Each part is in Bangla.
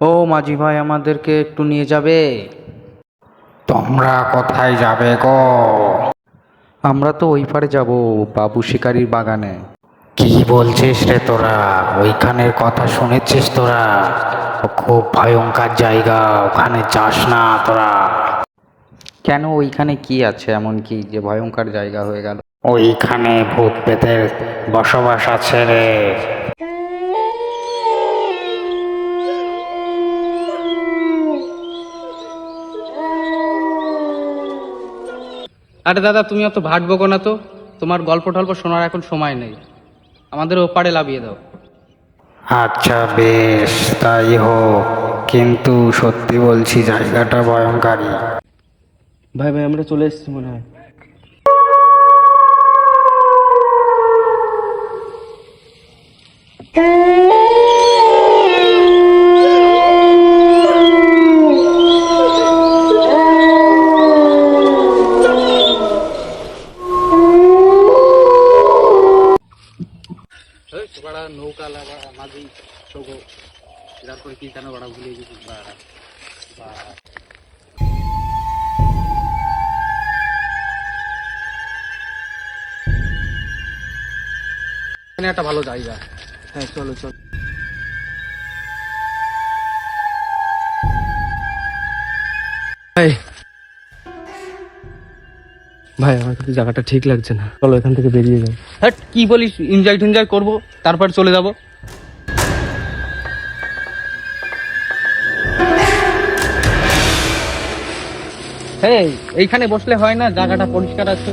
ও মাঝি ভাই, আমাদেরকে একটু নিয়ে যাবে? তোমরা কোথায় যাবে গো? আমরা তো ওই পারে যাব, বাবু শিকারির বাগানে। কি বলছিস রে তোরা? ওইখানের কথা শুনেছিস তোরা? ও খুব ভয়ঙ্কর জায়গা, ওখানে যাস না তোরা। কেন, ওইখানে কি আছে এমন কি যে ভয়ঙ্কর জায়গা হয়ে গেল? ওইখানে ভূত প্রেতের বসবাস আছে রে। আরে দাদা, তুমি অত ভাট বকো না তো। তোমার গল্প টল্প শোনার এখন সময় নেই, আমাদের ওপারে লাভিয়ে দাও। আচ্ছা বেশ, তাই হোক, কিন্তু সত্যি বলছি জায়গাটা ভয়ঙ্করী। ভাই ভাই, আমরা চলে এসেছি মনে হয়। বড়া নৌকা লাগা মাঝি সগো, তারপর কি কেন বড়া ভুলে গেছি। এখানে একটা ভালো জায়গা। হ্যাঁ চলো চলো। ভাই ভাই, আমার কাছে জায়গাটা ঠিক লাগছে না, চলো এখান থেকে বেরিয়ে যাই। হ্যাঁ কি বলিস, এনজয় টেনজয় করবো তারপর চলে যাবো। হ্যাঁ, এইখানে বসলে হয় না, জায়গাটা পরিষ্কার আছে।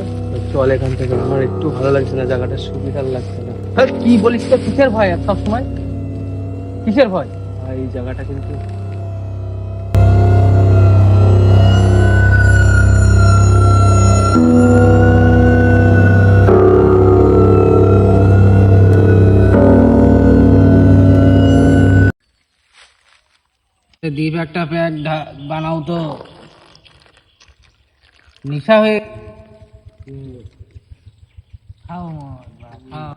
চল এখান থেকে, আমার একটু ভালো লাগছে না, জায়গাটা সুবিধার লাগছে না। হ্যাঁ কি বলিস তো, কিসের ভয় আর সব সময়, কিসের ভয়? ভাই এই জায়গাটা কিন্তু দ্বীপ একটা প্যাক বানাও তো, নিশা হয়ে খাও খাও।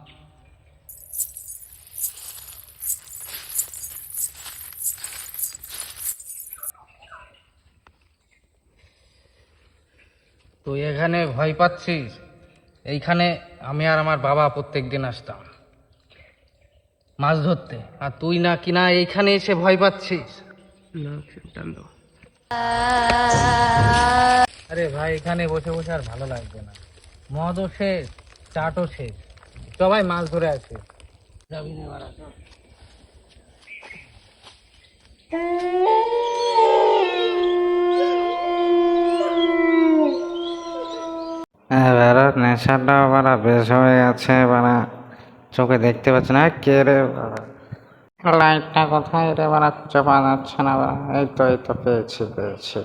তুই এখানে ভয় পাচ্ছিস? এইখানে আমি আর আমার বাবা প্রত্যেকদিন আসতাম মাছ ধরতে, আর তুই না কিনা এইখানে এসে ভয় পাচ্ছিস। আরে ভাই, এখানে বসে বসে আর ভালো লাগবে না, মদও শেষ, চাটও শেষ, সবাই মাছ ধরে আছে। যাবি না বাড়া, চল। এবার নেশাটা বাড়া বেশ হয়ে গেছে বাড়া, চোখে দেখতে পাচ্ছি না। কে রে বাড়া? লাইটটা কোথায় রে বাড়া? খুঁজে পাওয়া যাচ্ছে না বাড়া। এই তো পেয়েছি পেয়েছি।